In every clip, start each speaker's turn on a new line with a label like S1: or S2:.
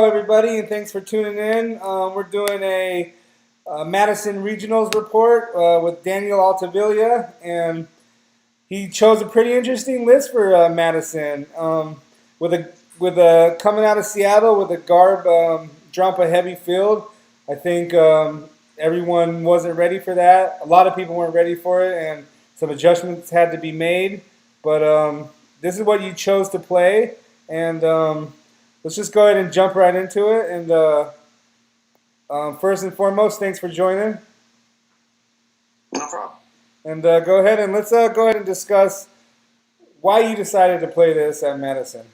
S1: Hello, everybody, and thanks for tuning in. We're doing a Madison Regionals report with Daniel Altavilla, and he chose a pretty interesting list for Madison. With a coming out of Seattle with a Garb Drampa heavy field. I think everyone wasn't ready for that. A lot of people weren't ready for it, and some adjustments had to be made. But this is what you chose to play, and let's just go ahead and jump right into it. And first and foremost, thanks for joining.
S2: No problem.
S1: And go ahead and let's go ahead and discuss why you decided to play this at Madison.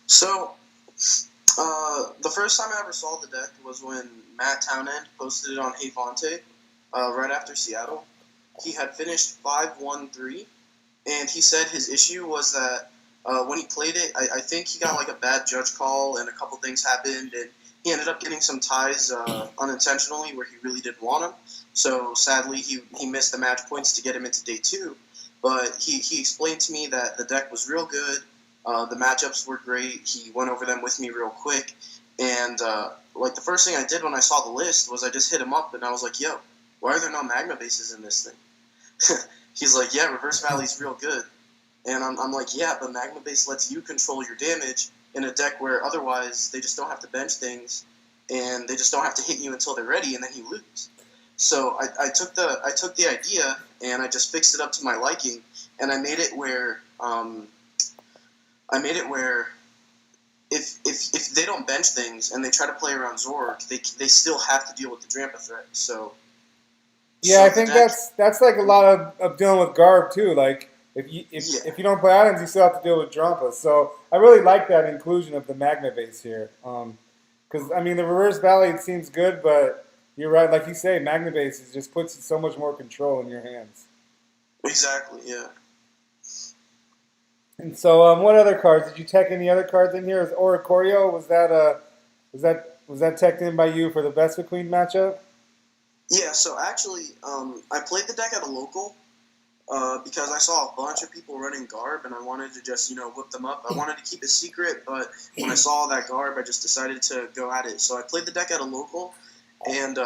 S2: So, the first time I ever saw the deck was when Matt Townend posted it on Havante right after Seattle. He had finished 5-1-3, and he said his issue was that when he played it, I think he got like a bad judge call, and a couple things happened, and he ended up getting some ties unintentionally where he really didn't want them. So sadly, he missed the match points to get him into day two. But he explained to me that the deck was real good. The matchups were great. He went over them with me real quick. And like the first thing I did when I saw the list was I just hit him up and I was like, yo, why are there no Magma bases in this thing? He's like, yeah, Reverse Valley's real good. And I'm like, yeah, but Magma Base lets you control your damage in a deck where otherwise they just don't have to bench things and they just don't have to hit you until they're ready and then you lose. So I took the idea and I just fixed it up to my liking, and I made it where if they don't bench things and they try to play around Zoroark, they still have to deal with the Drampa threat.
S1: Yeah, I think that's like a lot of dealing with Garb too. Like if you don't play items, you still have to deal with Drampa. So I really like that inclusion of the Magma base here. Because I mean the Reverse Valley it seems good, but you're right. Like you say, Magna base just puts so much more control in your hands.
S2: Exactly. Yeah.
S1: And so, what other cards did you tech? Any other cards in here? Is Oricorio was that teched in by you for the Vespa Queen matchup?
S2: Yeah. So actually, I played the deck at a local. Because I saw a bunch of people running Garb, and I wanted to just, whip them up. I wanted to keep it secret, but when I saw that Garb, I just decided to go at it. So I played the deck at a local, and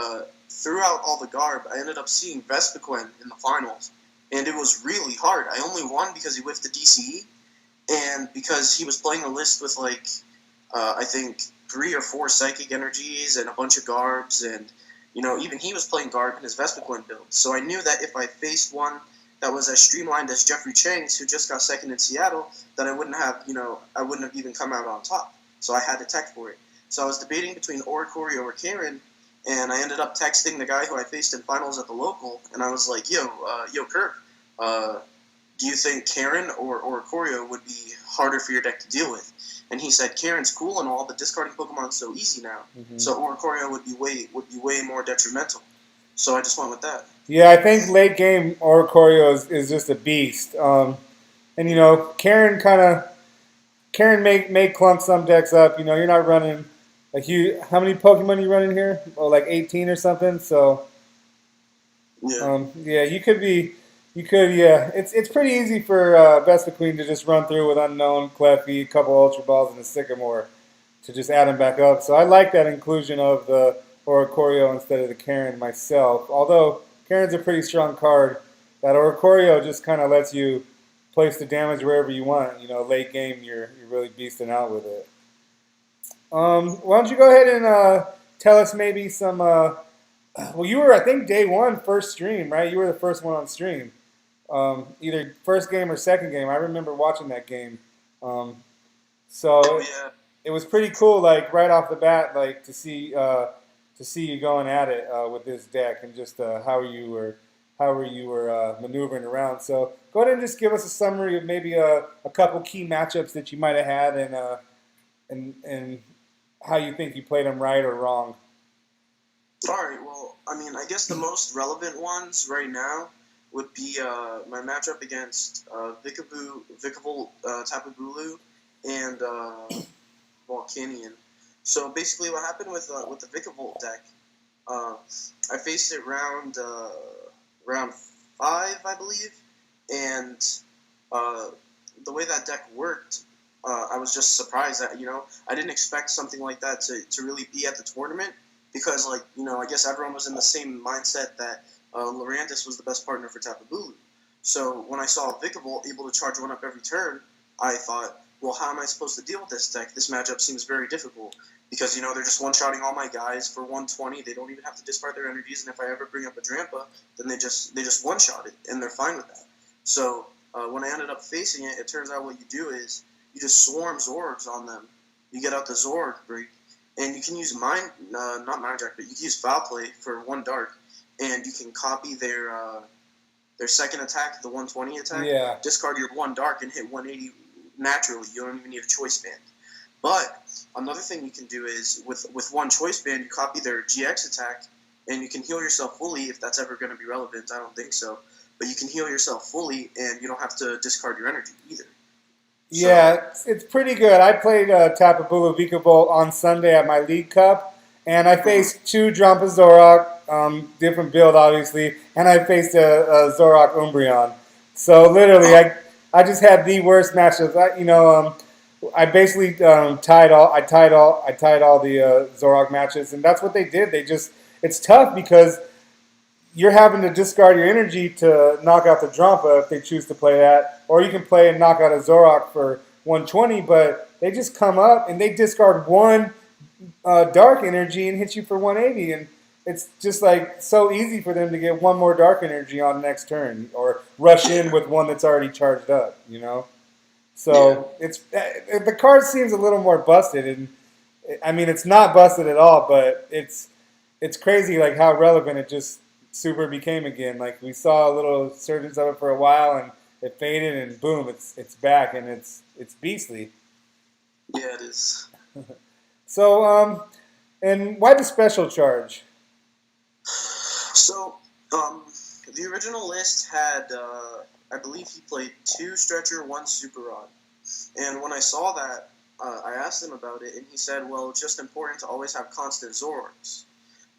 S2: throughout all the Garb, I ended up seeing Vespiquen in the finals, and it was really hard. I only won because he whiffed the DCE, and because he was playing a list with, I think 3 or 4 Psychic Energies and a bunch of Garbs, and, even he was playing Garb in his Vespiquen build. So I knew that if I faced one that was as streamlined as Jeffrey Chang's, who just got second in Seattle, that I wouldn't have even come out on top. So I had to tech for it. So I was debating between Oricorio or Karen, and I ended up texting the guy who I faced in finals at the local, and I was like, yo, Kirk, do you think Karen or Oricorio would be harder for your deck to deal with? And he said, Karen's cool and all, but discarding Pokemon's so easy now. Mm-hmm. So Oricorio would be way more detrimental. So I just went with that.
S1: Yeah, I think late game Oricorio is just a beast. And Karen may clunk some decks up. You're not running like how many Pokemon you running here? Oh, like 18 or something. So yeah, yeah. It's pretty easy for Vespa Queen to just run through with Unknown, Cleffy, a couple Ultra Balls, and a Sycamore to just add them back up. So I like that inclusion of the Oricorio instead of the Karen myself. Although Karen's a pretty strong card, that Oricorio just kind of lets you place the damage wherever you want. Late game you're really beasting out with it. Why don't you go ahead and tell us maybe some. Well, you were I think day one first stream, right? You were the first one on stream. Either first game or second game. I remember watching that game. So
S2: yeah.
S1: It was pretty cool, like right off the bat, like to see you going at it with this deck and just how you were maneuvering around. So go ahead and just give us a summary of maybe a couple key matchups that you might have had and how you think you played them right or wrong.
S2: All right. Well, I mean, I guess the most relevant ones right now would be my matchup against Vikavolt Tapu Bulu and Volcanion. So basically, what happened with the Vikavolt deck? I faced it round 5, I believe, and the way that deck worked I was just surprised that, I didn't expect something like that to really be at the tournament because, like, I guess everyone was in the same mindset that Lurantis was the best partner for Tapu Bulu. So when I saw Vikavolt able to charge one up every turn, I thought, well, how am I supposed to deal with this deck? This matchup seems very difficult because, they're just one-shotting all my guys for 120. They don't even have to discard their energies, and if I ever bring up a Drampa, then they just one-shot it, and they're fine with that. So when I ended up facing it, it turns out what you do is you just swarm Zorgs on them. You get out the Zoroark break, and you can use not Mind Jack, but you can use Foul Play for 1 dark, and you can copy their second attack, the 120 attack,
S1: Yeah.
S2: discard your 1 dark and hit 180 naturally. You don't even need a choice band. But another thing you can do is with 1 choice band, you copy their GX attack, and you can heal yourself fully if that's ever going to be relevant. I don't think so. But you can heal yourself fully, and you don't have to discard your energy either.
S1: Yeah, it's pretty good. I played Tapu Bulu Vikavolt on Sunday at my League Cup, and I faced 2 Drampa Zoroark, different build obviously, and I faced a Zoroark Umbreon. So literally, I just had the worst matchups. I basically tied all the Zoroark matches, and that's what they did. It's tough because you're having to discard your energy to knock out the Drampa if they choose to play that, or you can play and knock out a Zoroark for 120. But they just come up and they discard 1 dark energy and hit you for 180, and it's just like so easy for them to get 1 more dark energy on next turn or rush in with 1 that's already charged up. So the card seems a little more busted, and I mean it's not busted at all, but it's crazy like how relevant it just super became again. Like we saw a little surge of it for a while, and it faded, and boom, it's back, and it's beastly.
S2: Yeah, it is.
S1: So and why the special charge?
S2: So the original list had I believe he played 2 Stretcher, 1 Super Rod, and when I saw that, I asked him about it, and he said, well, it's just important to always have constant Zoroarks.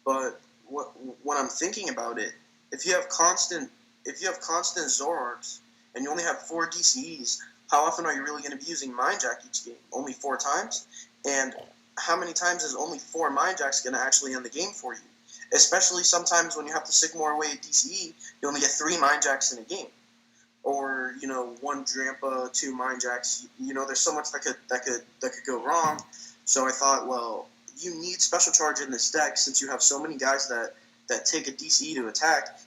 S2: But when I'm thinking about it, if you have constant Zoroarks and you only have 4 DCEs, how often are you really going to be using Mind Jack each game? Only 4 times? And how many times is only 4 Mind Jacks going to actually end the game for you? Especially sometimes when you have to Sycamore away a DCE, you only get 3 Mind Jacks in a game. Or, 1 Drampa, 2 Mind Jacks. There's so much that could go wrong. So I thought, well, you need special charge in this deck since you have so many guys that take a DCE to attack.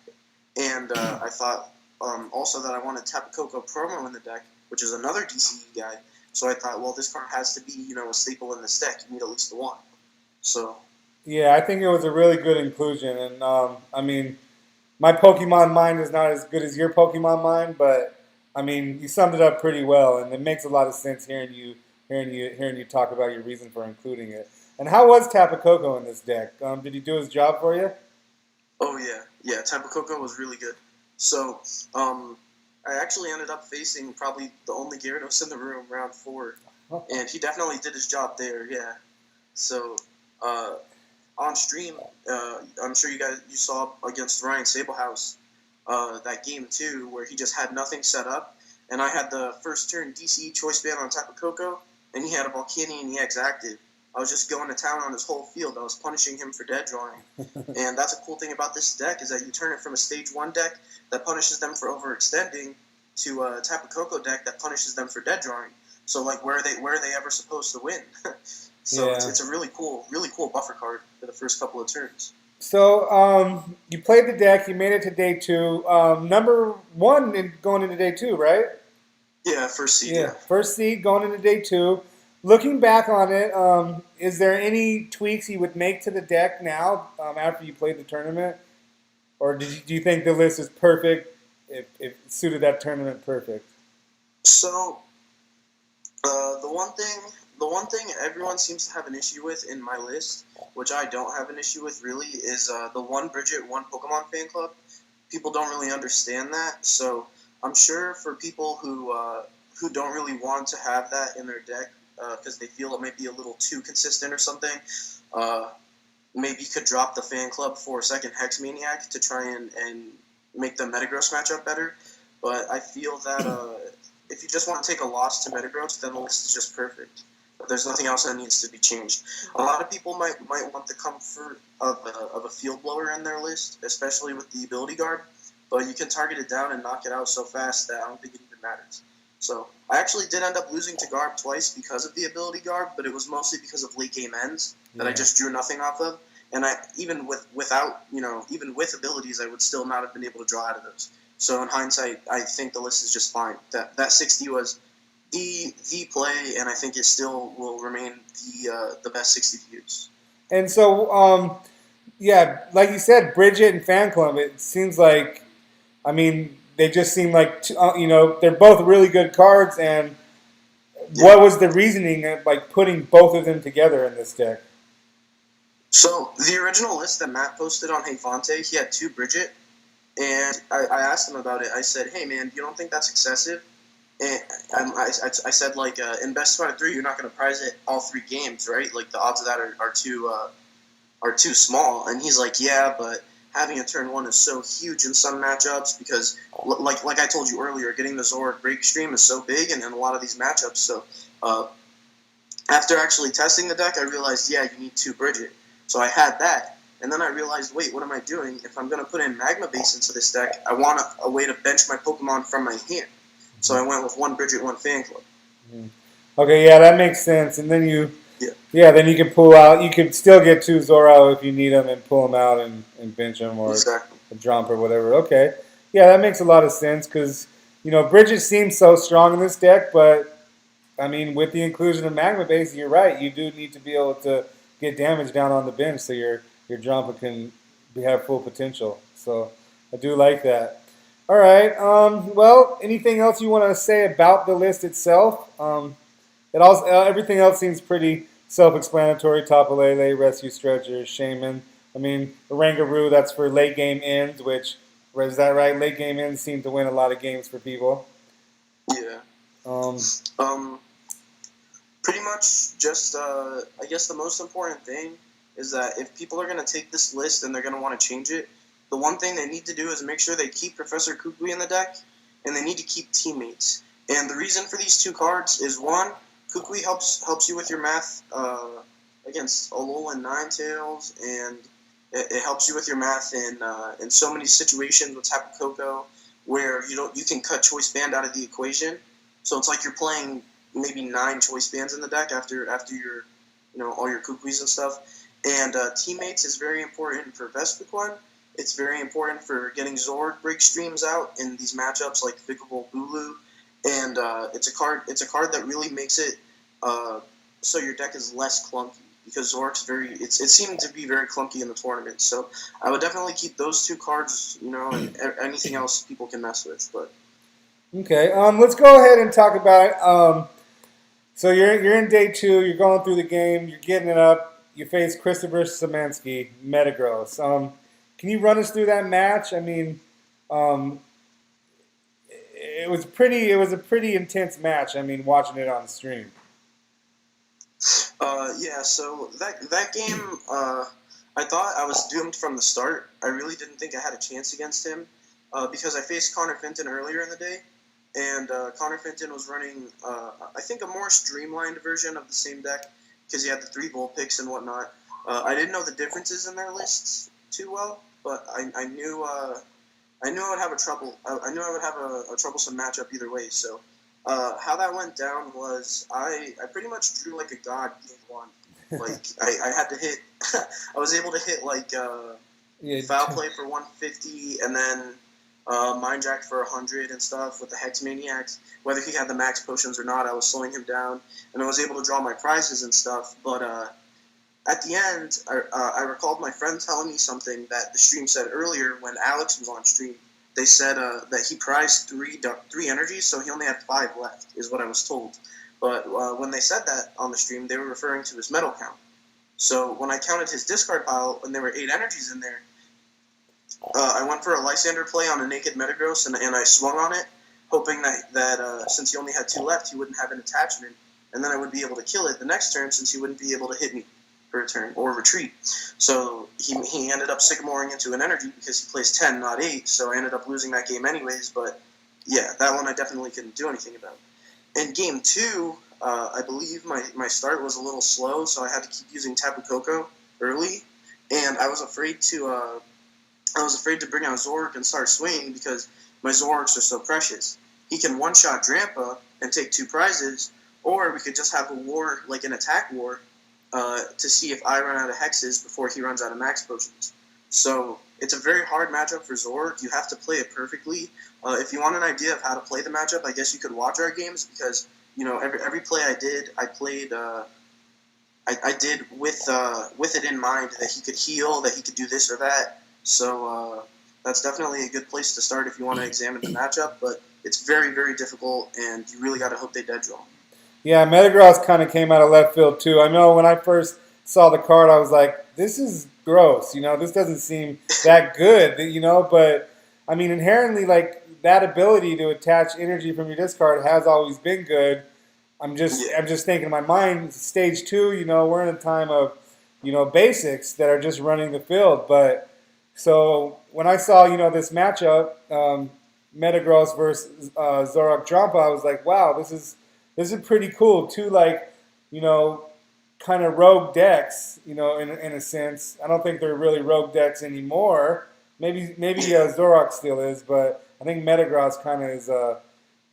S2: And I thought also that I wanted Tapu Koko promo in the deck, which is another DCE guy. So I thought, well, this card has to be, a staple in this deck. You need at least 1. So.
S1: Yeah, I think it was a really good inclusion, and I mean, my Pokemon mind is not as good as your Pokemon mind, but I mean, you summed it up pretty well, and it makes a lot of sense hearing you talk about your reason for including it. And how was Tapu Koko in this deck? Did he do his job for you?
S2: Oh yeah, Tapu Koko was really good. So I actually ended up facing probably the only Gyarados in the room, round 4, and he definitely did his job there. Yeah. So on stream, I'm sure you saw against Ryan Sablehouse that game too, where he just had nothing set up, and I had the first turn DCE choice band on Tapu Koko, and he had a Volcanion EX active. I was just going to town on his whole field. I was punishing him for dead drawing. And that's a cool thing about this deck is that you turn it from a stage 1 deck that punishes them for overextending to a Tapu Koko deck that punishes them for dead drawing. So like where are they ever supposed to win? So yeah. It's a really cool buffer card for the first couple of turns.
S1: So you played the deck, you made it to day 2. Number 1 going into day 2, right?
S2: Yeah, first seed.
S1: Yeah, first seed going into day 2. Looking back on it, is there any tweaks you would make to the deck now after you played the tournament? Or do you think the list is perfect, if it suited that tournament perfect?
S2: So, the one thing everyone seems to have an issue with in my list, which I don't have an issue with really, is the 1 Bridget, 1 Pokemon fan club. People don't really understand that, so I'm sure for people who don't really want to have that in their deck, because they feel it might be a little too consistent or something, maybe you could drop the fan club for a second Hex Maniac to try and make the Metagross matchup better. But I feel that if you just want to take a loss to Metagross, then the list is just perfect. But there's nothing else that needs to be changed. A lot of people might want the comfort of a field blower in their list, especially with the ability guard. But you can target it down and knock it out so fast that I don't think it even matters. So I actually did end up losing to Garb twice because of the ability Garb, but it was mostly because of late game ends that I just drew nothing off of. And I even without even with abilities, I would still not have been able to draw out of those. So in hindsight, I think the list is just fine. That 60 was the play, and I think it still will remain the best 60 to use.
S1: And so, yeah, like you said, Bridget and Fan Club. It seems like, I mean, they just seem like they're both really good cards. And what was the reasoning of like putting both of them together in this deck?
S2: So the original list that Matt posted on Hey Fonte, he had 2 Bridget, and I asked him about it. I said, "Hey man, you don't think that's excessive?" And I said, like, in best out of 3, you're not going to prize it all 3 games, right? Like the odds of that are too small. And he's like, "Yeah, but having a turn 1 is so huge in some matchups because, like I told you earlier, getting the Zoroark break stream is so big in a lot of these matchups." So after actually testing the deck, I realized, yeah, you need 2 Bridget. So I had that, and then I realized, wait, what am I doing? If I'm going to put in Magma Base into this deck, I want a way to bench my Pokemon from my hand. So I went with 1 Bridget, 1 Fan Club.
S1: Okay, yeah, that makes sense. And then then you can pull out. You can still get 2 Zoro if you need them and pull them out and bench them or
S2: Exactly.
S1: a Drampa or whatever. Okay, yeah, that makes a lot of sense because Bridget seems so strong in this deck, but I mean, with the inclusion of Magma Base, you're right. You do need to be able to get damage down on the bench so your Drampa can have full potential. So I do like that. All right. Well, anything else you want to say about the list itself? Everything else seems pretty self-explanatory. Tapu Lele, Rescue Stretcher, Shaman. I mean, Rangaroo, that's for late game ends, which, is that right? Late game ends seem to win a lot of games for people.
S2: Yeah. Pretty much just, I guess the most important thing is that if people are going to take this list and they're going to want to change it, the one thing they need to do is make sure they keep Professor Kukui in the deck, and they need to keep Teammates. And the reason for these 2 cards is, 1, Kukui helps you with your math against Alolan Ninetales, and it helps you with your math in so many situations with Tapu Koko where you can cut Choice Band out of the equation. So it's like you're playing maybe 9 Choice Bands in the deck after your all your Kukuis and stuff. And Teammates is very important for Vespiquen. It's very important for getting Zord break streams out in these matchups like Vikable Bulu. And it's a card that really makes it so your deck is less clunky because Zork's it seemed to be very clunky in the tournament. So I would definitely keep those 2 cards, and anything else people can mess with. But
S1: okay, let's go ahead and talk about it. So you're in day 2. You're going through the game. You're getting it up. You face Christopher Szymanski, Metagross. Can you run us through that match? I mean, it was a pretty intense match. I mean, watching it on stream.
S2: Yeah. So that game, I thought I was doomed from the start. I really didn't think I had a chance against him because I faced Connor Fenton earlier in the day. And Connor Fenton was running, I think, a more streamlined version of the same deck because he had the 3 Vulpix and whatnot. I didn't know the differences in their lists too well, but I knew I would have I knew I would have a troublesome matchup either way. So how that went down was I pretty much drew like a god game 1. Like I had to hit, I was able to hit like Foul Play for 150 and then Mind Jack for 100 and stuff with the Hex Maniacs. Whether he had the max potions or not, I was slowing him down, and I was able to draw my prizes and stuff. But at the end, I recalled my friend telling me something that the stream said earlier when Alex was on stream. They said that he prized three energies, so he only had 5 left, is what I was told. But when they said that on the stream, they were referring to his medal count. So when I counted his discard pile, and there were 8 energies in there, I went for a Lysander play on a naked Metagross, and I swung on it, hoping that since he only had 2 left, he wouldn't have an attachment, and then I would be able to kill it the next turn since he wouldn't be able to hit me for a turn or retreat. So he ended up Sycamoring into an energy because he plays 10, not 8, so I ended up losing that game anyways, but yeah, that one I definitely couldn't do anything about. In game 2, I believe my start was a little slow, so I had to keep using Tapu Koko early, and I was afraid to bring out Zoroark and start swinging because my Zoroarks are so precious. He can one-shot Drampa and take 2 prizes, or we could just have a war, like an attack war, to see if I run out of hexes before he runs out of max potions. So it's a very hard matchup for Zoroark. You have to play it perfectly. If you want an idea of how to play the matchup, I guess you could watch our games because every play I did, I played. I did with it in mind that he could heal, that he could do this or that. So that's definitely a good place to start if you want to examine the matchup. But it's very, very difficult, and you really got to hope they dead draw.
S1: Yeah, Metagross kind of came out of left field too. I know when I first saw the card, I was like, "This is gross." This doesn't seem that good. But I mean, inherently, like that ability to attach energy from your discard has always been good. I'm just thinking in my mind, stage 2. We're in a time of basics that are just running the field. But so when I saw this matchup, Metagross versus Zoroark Drampa, I was like, wow, this is pretty cool. Two you know kind of rogue decks. In a sense, I don't think they're really rogue decks anymore. Maybe Zoroark still is, but I think Metagross kind of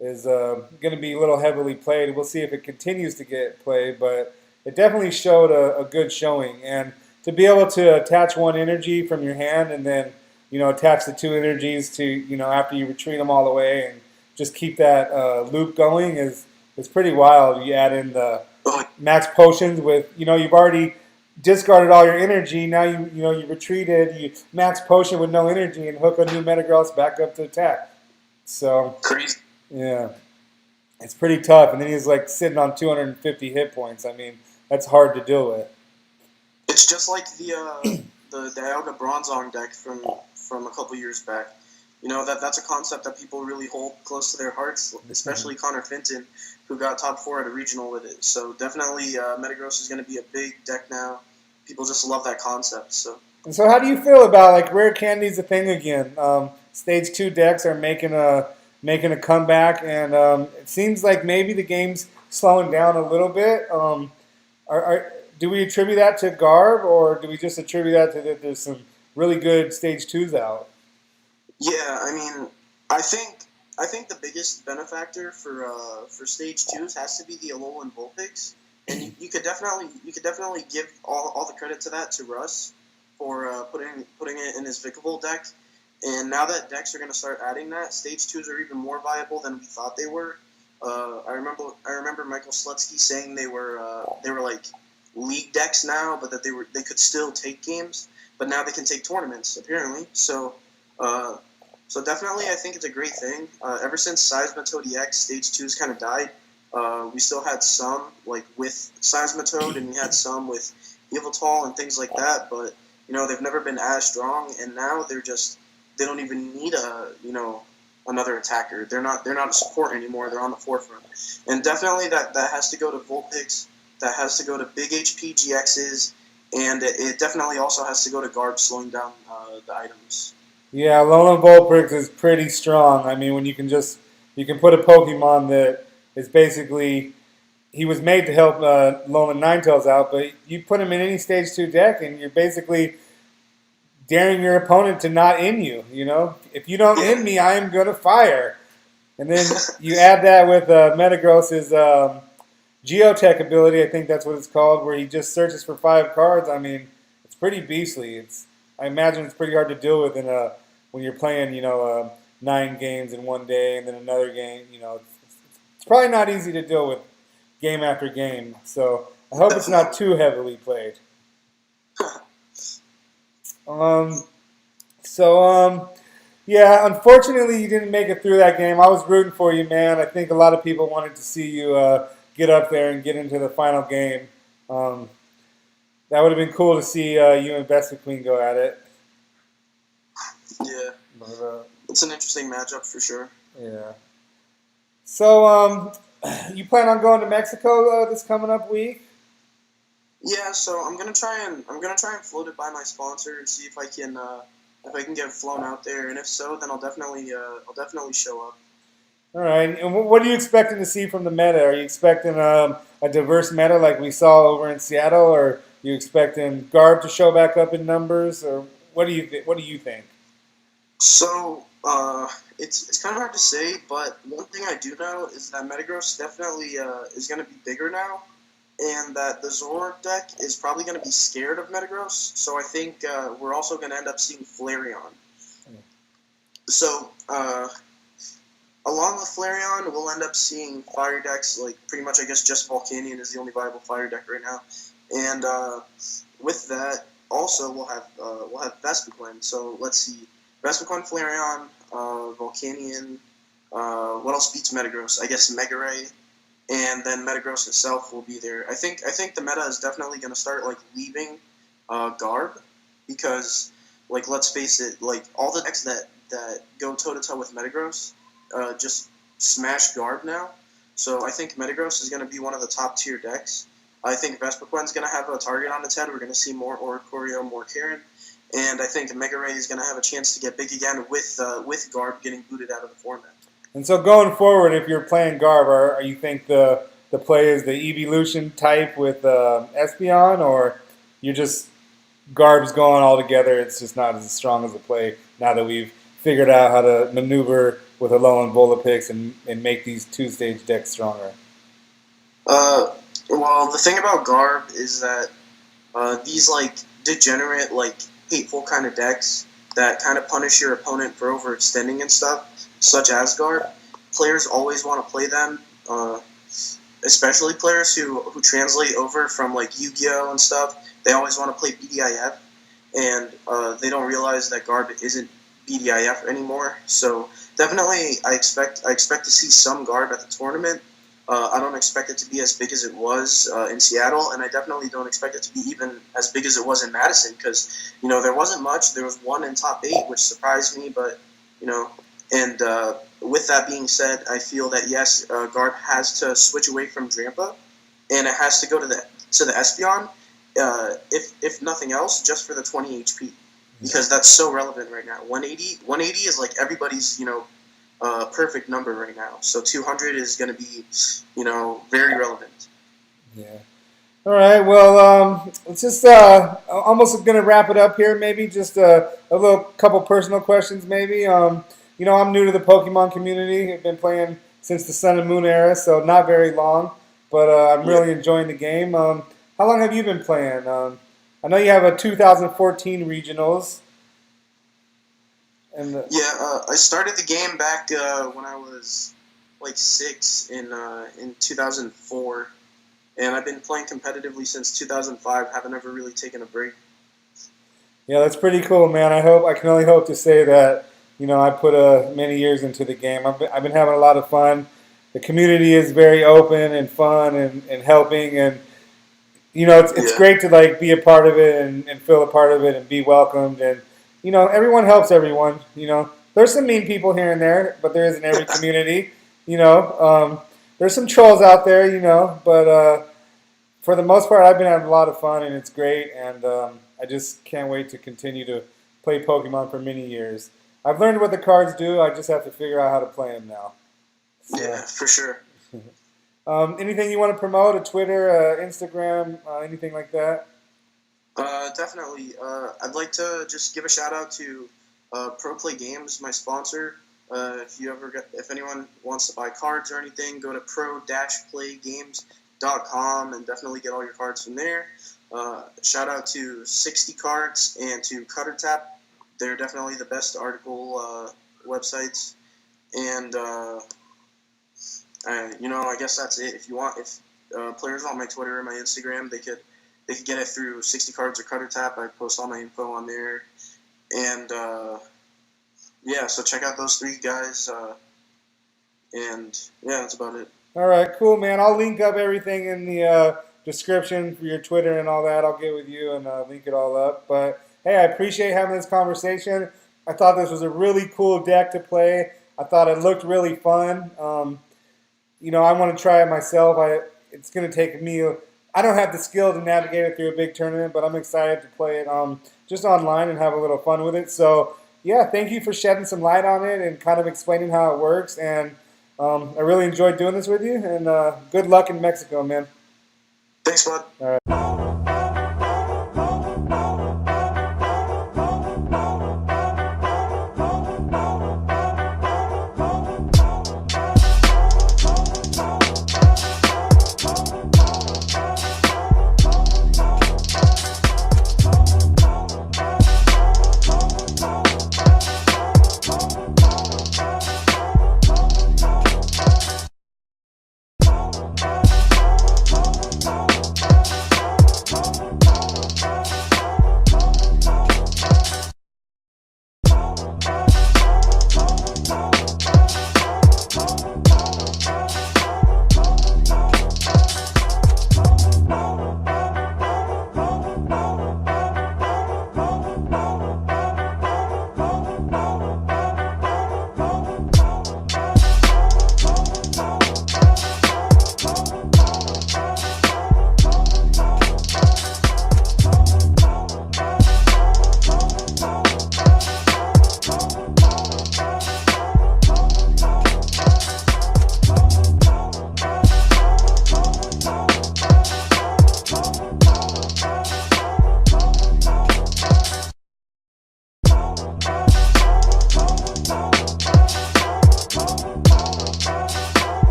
S1: is going to be a little heavily played. We'll see if it continues to get played, but it definitely showed a good showing. And to be able to attach one energy from your hand and then attach the 2 energies to after you retreat them all the way and just keep that loop going is pretty wild. You add in the max potions with you've already discarded all your energy. Now you retreated. You max potion with no energy and hook a new Metagross back up to attack. So
S2: Crazy.
S1: yeah, it's pretty tough. And then he's like sitting on 250 hit points. I mean, that's hard to deal with.
S2: It's just like the Dialga Bronzong deck from a couple years back. That's a concept that people really hold close to their hearts, especially Connor Finton, who got top 4 at a regional with it. So definitely Metagross is going to be a big deck now. People just love that concept.
S1: And so how do you feel about like Rare Candy's a thing again? Stage 2 decks are making a comeback, and it seems like maybe the game's slowing down a little bit. Do we attribute that to Garb, or do we just attribute that to that there's some really good Stage 2s out?
S2: Yeah, I mean, I think the biggest benefactor for Stage 2s has to be the Alolan Vulpix, and you could definitely give all the credit to that to Russ for putting it in his Vikavolt deck. And now that decks are going to start adding that, Stage 2s are even more viable than we thought they were. I remember Michael Slutsky saying they were like league decks now, but that they could still take games, but now they can take tournaments apparently. So definitely I think it's a great thing. Ever since Seismitoad EX, Stage 2's kind of died. We still had some like with Seismitoad, and we had some with Yveltal and things like that, but they've never been as strong, and now they don't even need another attacker. They're not a support anymore. They're on the forefront, and definitely that has to go to Vulpix. That has to go to big HP GXs, and it definitely also has to go to Garb slowing down the items.
S1: Yeah, Alolan Vulpix is pretty strong. I mean, when you can put a Pokemon that is basically he was made to help Alolan Ninetales out, but you put him in any Stage 2 deck, and you're basically daring your opponent to not in you. If you don't in me, I am gonna fire. And then you add that with Metagross's Geotech ability. I think that's what it's called, where he just searches for 5 cards. I mean, it's pretty beastly. I imagine it's pretty hard to deal with when you're playing 9 games in one day and then another game. It's probably not easy to deal with game after game. So I hope it's not too heavily played. Yeah, unfortunately you didn't make it through that game. I was rooting for you, man. I think a lot of people wanted to see you get up there and get into the final game. That would have been cool to see you and Vespiquen go at it.
S2: Yeah, but, it's an interesting matchup for sure.
S1: Yeah. So, you plan on going to Mexico this coming up week?
S2: Yeah, so I'm gonna try and float it by my sponsor and see if I can get flown out there, and if so, then I'll definitely show up.
S1: All right. And what are you expecting to see from the meta? Are you expecting a diverse meta like we saw over in Seattle, or are you expecting Garb to show back up in numbers, or what do you think?
S2: So it's kind of hard to say, but one thing I do know is that Metagross definitely is going to be bigger now, and that the Zoroark deck is probably going to be scared of Metagross. So I think we're also going to end up seeing Flareon. So along with Flareon, we'll end up seeing fire decks like pretty much I guess just Volcanion is the only viable fire deck right now, and with that also we'll have Vespiquen. So let's see. Vespiquen, Flareon, Volcanion, what else beats Metagross? I guess Mega Ray, and then Metagross itself will be there. I think the meta is definitely going to start like leaving Garb, because like let's face it, like all the decks that go toe to toe with Metagross just smash Garb now. So I think Metagross is going to be one of the top tier decks. I think Vespiquen's going to have a target on its head. We're going to see more Oricorio, more Karen. And I think Mega Ray is going to have a chance to get big again with Garb getting booted out of the format.
S1: And so going forward, if you're playing Garb, are you think the play is the evolution type with Espeon, or you're just Garb's going all together? It's just not as strong as a play now that we've figured out how to maneuver with a low and Volapix and make these two-stage decks stronger.
S2: Well, the thing about Garb is that these like degenerate, like hateful kind of decks that kind of punish your opponent for overextending and stuff, such as Garb, players always want to play them. Especially players who translate over from like Yu-Gi-Oh and stuff. They always want to play BDIF, and they don't realize that Garb isn't BDIF anymore. So definitely, I expect to see some Garb at the tournament. I don't expect it to be as big as it was in Seattle, and I definitely don't expect it to be even as big as it was in Madison, because there wasn't much. There was one in top 8, which surprised me, but and with that being said, I feel that yes, Garb has to switch away from Drampa, and it has to go to the Espeon, if nothing else, just for the 20 HP, because that's so relevant right now. 180 is like everybody's perfect number right now. So 200 is going to be, very relevant.
S1: Yeah. All right. Well, it's just almost going to wrap it up here. Maybe just a little couple personal questions. Maybe. I'm new to the Pokemon community. I've been playing since the Sun and Moon era, so not very long. But I'm really enjoying the game. How long have you been playing? I know you have a 2014 regionals. And
S2: I started the game back when I was like 6 in 2004, and I've been playing competitively since 2005. Haven't ever really taken a break.
S1: Yeah, that's pretty cool, man. I can only hope to say that I put many years into the game. I've been having a lot of fun. The community is very open and fun and helping, and it's great to like be a part of it and feel a part of it and be welcomed, and everyone helps everyone. There's some mean people here and there, but there is in every community. There's some trolls out there, but for the most part, I've been having a lot of fun, and it's great, and I just can't wait to continue to play Pokemon for many years. I've learned what the cards do. I just have to figure out how to play them now. So,
S2: yeah, for sure.
S1: Anything you want to promote? A Twitter, Instagram, anything like that?
S2: Definitely. I'd like to just give a shout out to Pro Play Games, my sponsor. If anyone wants to buy cards or anything, go to pro-playgames.com and definitely get all your cards from there. Shout out to 60 Cards and to Cutter Tap. They're definitely the best article websites. And I guess that's it. If players want my Twitter or my Instagram, they could get it through 60 Cards or Cutter Tap. I post all my info on there. And so check out those 3 guys. That's about it.
S1: All right, cool, man. I'll link up everything in the description for your Twitter and all that. I'll get with you and link it all up. But hey, I appreciate having this conversation. I thought this was a really cool deck to play. I thought it looked really fun. I want to try it myself. It's going to take me. I don't have the skill to navigate it through a big tournament, but I'm excited to play it just online and have a little fun with it. So, yeah, thank you for shedding some light on it and kind of explaining how it works. And I really enjoyed doing this with you, and good luck in Mexico, man.
S2: Thanks, bud.
S1: All right.